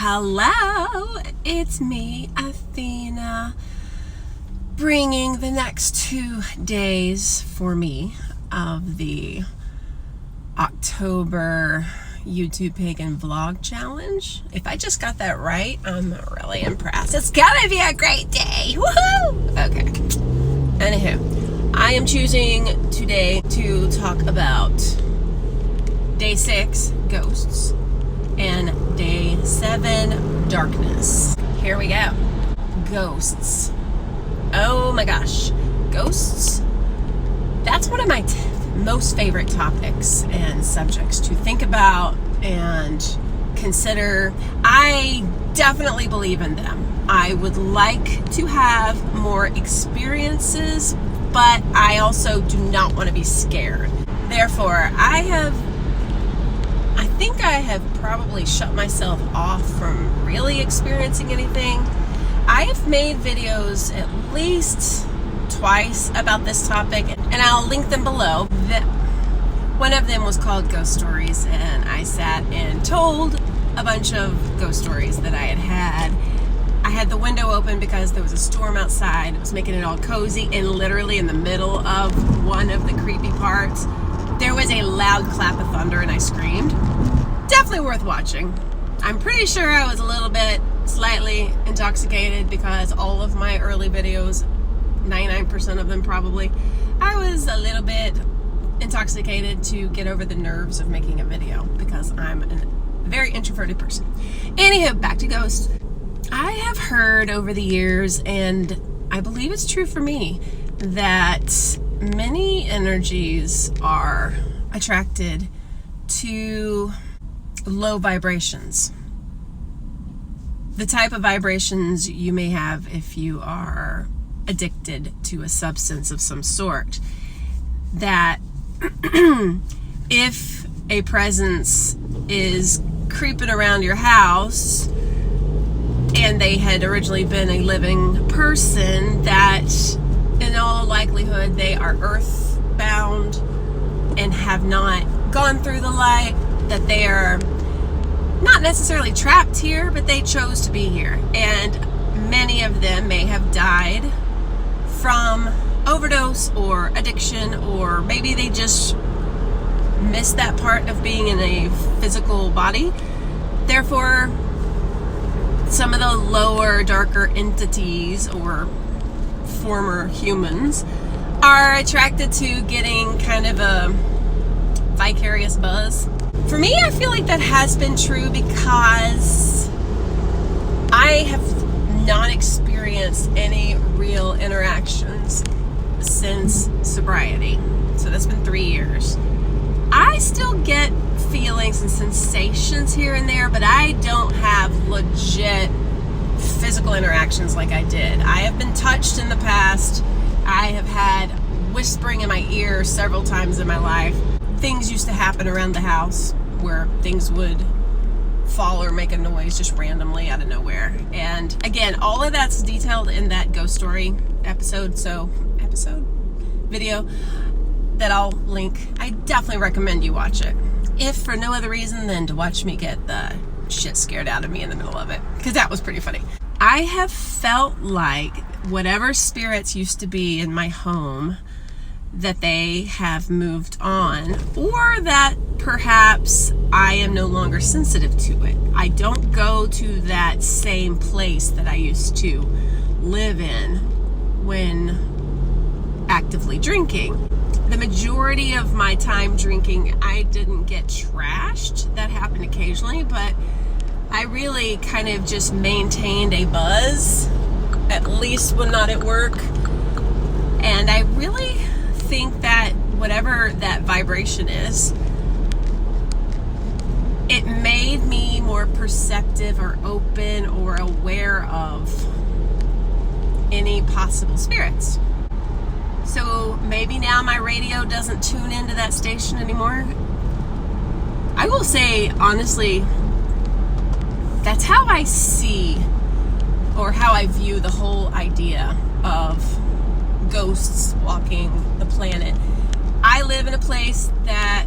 Hello, it's me, Athena, bringing the next 2 days for me of the October YouTube Pagan Vlog Challenge. If I just got that right, I'm really impressed. It's gonna be a great day. Woohoo! Okay. Anywho, I am choosing today to talk about Day 6, Ghosts, and Day 7, Darkness. Here we go. Ghosts. Oh my gosh. Ghosts. That's one of my most favorite topics and subjects to think about and consider. I definitely believe in them. I would like to have more experiences, but I also do not want to be scared. Therefore, I think I have probably shut myself off from really experiencing anything. I have made videos at least twice about this topic, and I'll link them below. One of them was called Ghost Stories, and I sat and told a bunch of ghost stories that I had. I had the window open because there was a storm outside. It was making it all cozy, and literally in the middle of one of the creepy parts, there was a loud clap of thunder, and I screamed. Definitely worth watching. I'm pretty sure I was a little bit slightly intoxicated because all of my early videos, 99% of them probably, I was a little bit intoxicated to get over the nerves of making a video because I'm a very introverted person. Anywho, back to ghosts. I have heard over the years, and I believe it's true for me, that many energies are attracted to low vibrations. The type of vibrations you may have if you are addicted to a substance of some sort. That if a presence is creeping around your house and they had originally been a living person, that in all likelihood they are earthbound and have not gone through the light, that they are not necessarily trapped here, but they chose to be here. And many of them may have died from overdose or addiction, or maybe they just missed that part of being in a physical body. Therefore, some of the lower, darker entities or former humans are attracted to getting kind of a vicarious buzz. For me, I feel like that has been true because I have not experienced any real interactions since sobriety. So that's been 3 years. I still get feelings and sensations here and there, but I don't have legit physical interactions like I did. I have been touched in the past. I have had whispering in my ear several times in my life. Things used to happen around the house where things would fall or make a noise just randomly out of nowhere. And again, all of that's detailed in that ghost story video that I'll link. I definitely recommend you watch it, if for no other reason than to watch me get the shit scared out of me in the middle of it, because that was pretty funny. I have felt like whatever spirits used to be in my home, that they have moved on, or that perhaps I am no longer sensitive to it. I don't go to that same place that I used to live in when actively drinking. The majority of my time drinking, I didn't get trashed. That happened occasionally, but I really kind of just maintained a buzz, at least when not at work. And I really think that whatever that vibration is, it made me more perceptive or open or aware of any possible spirits. So maybe now my radio doesn't tune into that station anymore. I will say, honestly, that's how I see or how I view the whole idea of ghosts walking the planet. I live in a place that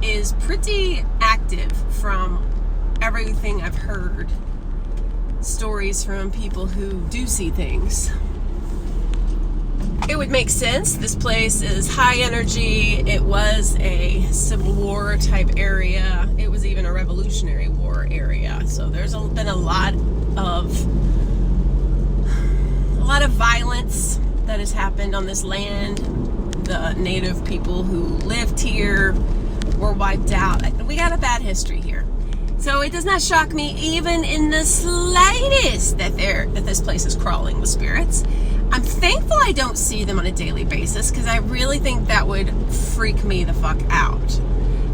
is pretty active from everything I've heard, stories from people who do see things, it would make sense. This place is high energy. It was a Civil War type area. It was even a Revolutionary War area. So there's been a lot of violence that has happened on this land. The native people who lived here were wiped out. We got a bad history here. So it does not shock me even in the slightest that this place is crawling with spirits. I'm thankful I don't see them on a daily basis, because I really think that would freak me the fuck out.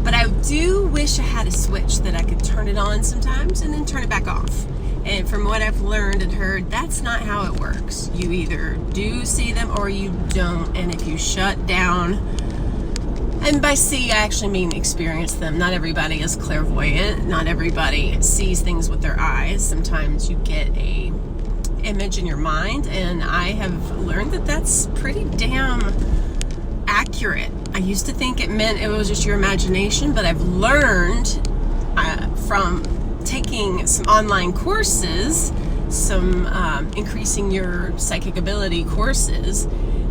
But I do wish I had a switch that I could turn it on sometimes and then turn it back off. And from what I've learned and heard, that's not how it works. You either do see them or you don't. And if you shut down, and by see I actually mean experience them. Not everybody is clairvoyant. Not everybody sees things with their eyes. Sometimes you get a image in your mind, and I have learned that that's pretty damn accurate. I used to think it meant it was just your imagination, but I've learned from taking some online courses, some increasing your psychic ability courses,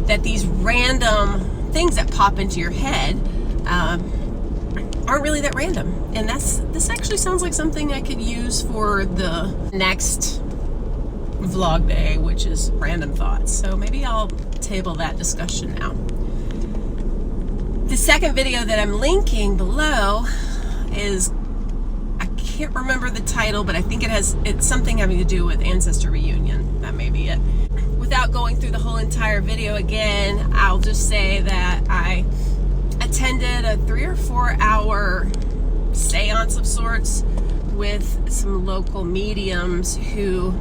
that these random things that pop into your head aren't really that random. And this actually sounds like something I could use for the next vlog day, which is random thoughts. So maybe I'll table that discussion now. The second video that I'm linking below is, I can't remember the title, but I think it's something having to do with ancestor reunion. That may be it. Without going through the whole entire video again, I'll just say that I attended a 3 or 4 hour seance of sorts with some local mediums who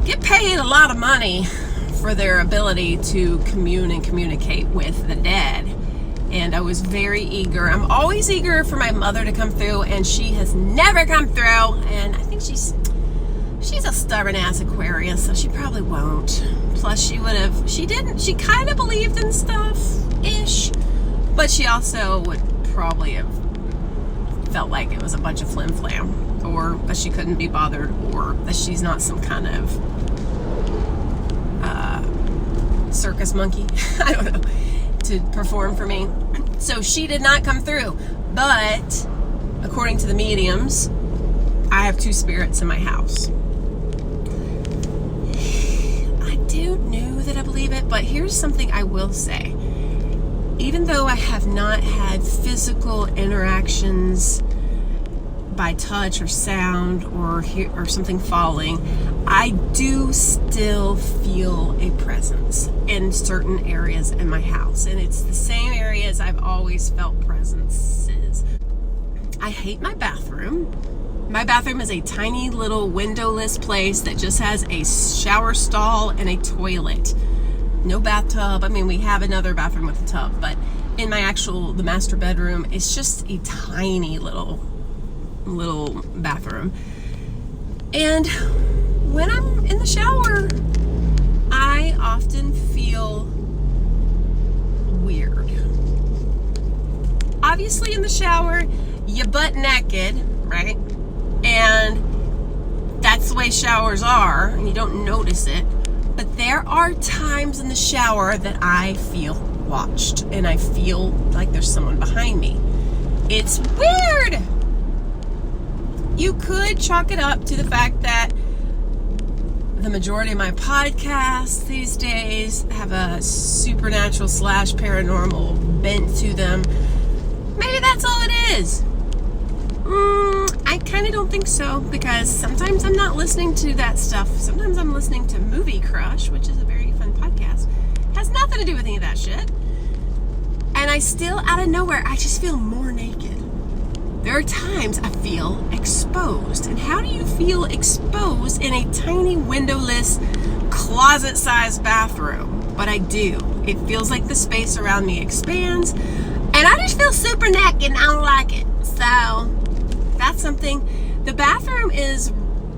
get paid a lot of money for their ability to commune and communicate with the dead. And I was very eager. I'm always eager for my mother to come through, and she has never come through. And I think she's a stubborn ass Aquarius, so she probably won't. Plus she kind of believed in stuff-ish, but she also would probably have felt like it was a bunch of flim-flam, or that she couldn't be bothered, or that she's not some kind of circus monkey, I don't know, to perform for me. So she did not come through. But according to the mediums, I have 2 spirits in my house. I don't know that I believe it, but here's something I will say. Even though I have not had physical interactions by touch or sound or something falling, I do still feel a presence in certain areas in my house, and it's the same areas I've always felt presences. I hate my bathroom. My bathroom is a tiny little windowless place that just has a shower stall and a toilet. No bathtub. I mean, we have another bathroom with a tub, but in the master bedroom, it's just a tiny little bathroom. And when I'm in the shower, I often feel weird. Obviously in the shower, you're butt naked, right? And that's the way showers are, and you don't notice it. But there are times in the shower that I feel watched, and I feel like there's someone behind me. It's weird. You could chalk it up to the fact that the majority of my podcasts these days have a supernatural / paranormal bent to them. Maybe that's all it is. I kind of don't think so, because sometimes I'm not listening to that stuff. Sometimes I'm listening to Movie Crush, which is a very fun podcast. Has nothing to do with any of that shit. And I still, out of nowhere, I just feel more naked. There are times I feel exposed. And how do you feel exposed in a tiny windowless closet-sized bathroom? But I do. It feels like the space around me expands, and I just feel super naked and I don't like it. So that's something. The bathroom is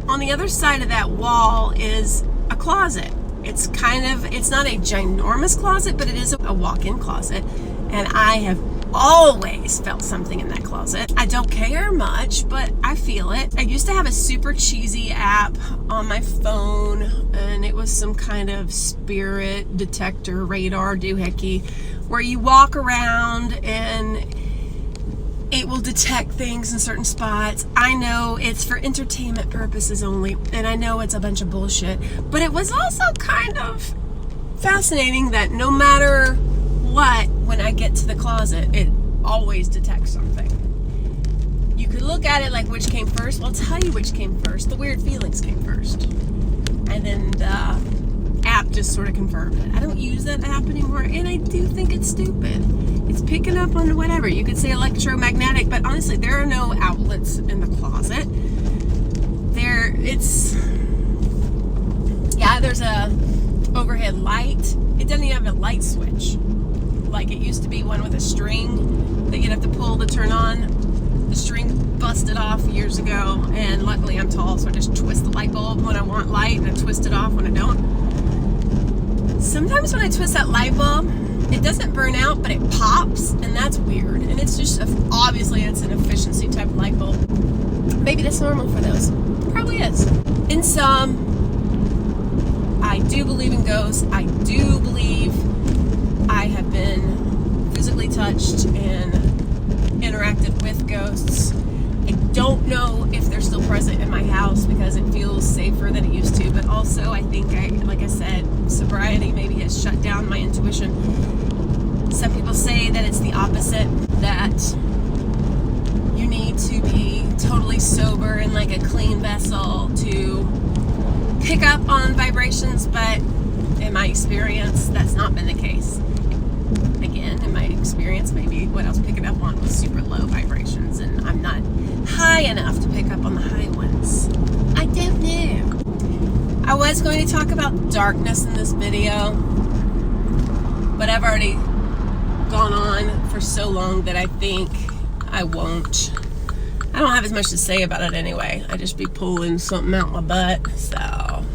on the other side of that wall is a closet. It's not a ginormous closet, but it is a walk-in closet. And I have always felt something in that closet. I don't care much, but I feel it. I used to have a super cheesy app on my phone, and it was some kind of spirit detector radar doohickey where you walk around and it will detect things in certain spots. I know it's for entertainment purposes only, and I know it's a bunch of bullshit, but it was also kind of fascinating that no matter what, when I get to the closet, it always detects something. You could look at it like which came first. Well, I'll tell you which came first. The weird feelings came first. And then the app just sort of confirmed it. I don't use that app anymore, and I do think it's stupid. It's picking up on whatever. You could say electromagnetic, but honestly, there are no outlets in the closet. There's a overhead light. It doesn't even have a light switch like it used to be, one with a string that you'd have to pull to turn on. The string busted off years ago, and luckily I'm tall, so I just twist the light bulb when I want light and I twist it off when I don't. Sometimes when I twist that light bulb, it doesn't burn out, but it pops, and that's weird. And it's just, obviously it's an efficiency type light bulb. Maybe that's normal for those. Probably is. In sum, I do believe in ghosts. I do believe I have been physically touched and interacted with ghosts. I don't know if they're still present in my house because it feels safer than it used to, but also I think, like I said, sobriety maybe has shut down my intuition. Some people say that it's the opposite, that you need to be totally sober and like a clean vessel to pick up on vibrations, but in my experience, that's not been the case. Again, in my experience, maybe what I was picking up on was super low vibrations, and I'm not high enough to pick up on the high ones. I don't know. I was going to talk about darkness in this video, but I've already gone on for so long that I think I won't. I don't have as much to say about it anyway. I just be pulling something out my butt, so that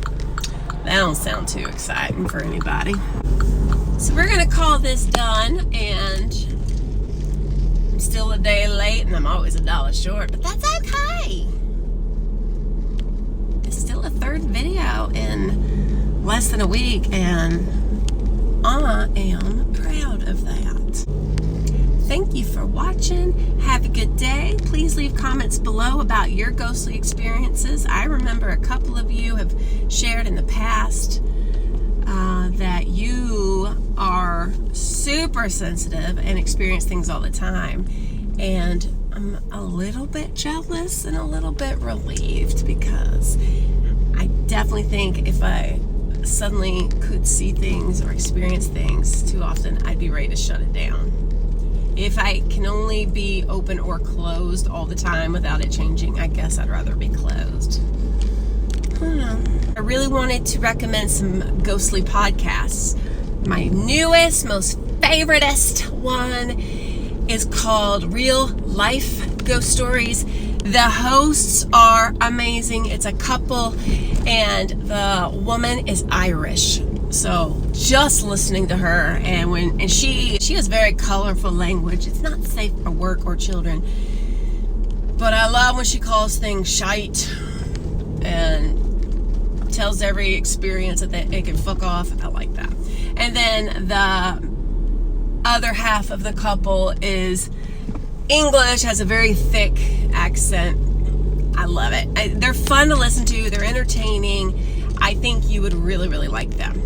don't sound too exciting for anybody. So we're gonna call this done, and I'm still a day late, and I'm always $1 short, but that's okay. It's still a third video in less than a week, and I am proud of that. Thank you for watching. Have a good day. Please leave comments below about your ghostly experiences. I remember a couple of you have shared in the past that you are super sensitive and experience things all the time. And I'm a little bit jealous and a little bit relieved, because I definitely think if I suddenly could see things or experience things too often, I'd be ready to shut it down. If I can only be open or closed all the time without it changing, I guess I'd rather be closed. I really wanted to recommend some ghostly podcasts. My newest, most favoritist one is called Real Life Ghost Stories. The hosts are amazing. It's a couple, and the woman is Irish. So just listening to her, and she has very colorful language. It's not safe for work or children, but I love when she calls things shite and tells every experience that it can fuck off. I like that. And then the other half of the couple is English, has a very thick accent. I love it. They're fun to listen to. They're entertaining. I think you would really, really like them.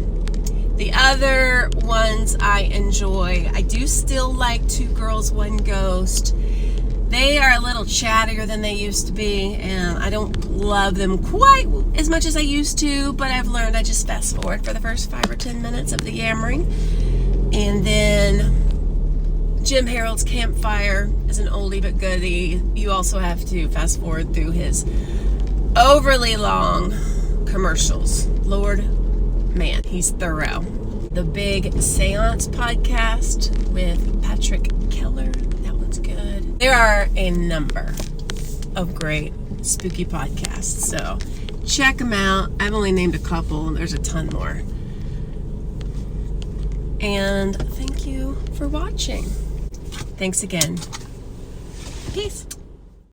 The other ones I enjoy, I do still like Two Girls, One Ghost. They are a little chattier than they used to be, and I don't love them quite as much as I used to, but I've learned I just fast forward for the first 5 or 10 minutes of the yammering. And then Jim Harold's Campfire is an oldie but goodie. You also have to fast forward through his overly long commercials. Lord, man, he's thorough. The Big Seance podcast with Patrick Keller. That one's good. There are a number of great spooky podcasts, so check them out. I've only named a couple, and there's a ton more. And thank you for watching. Thanks again. Peace.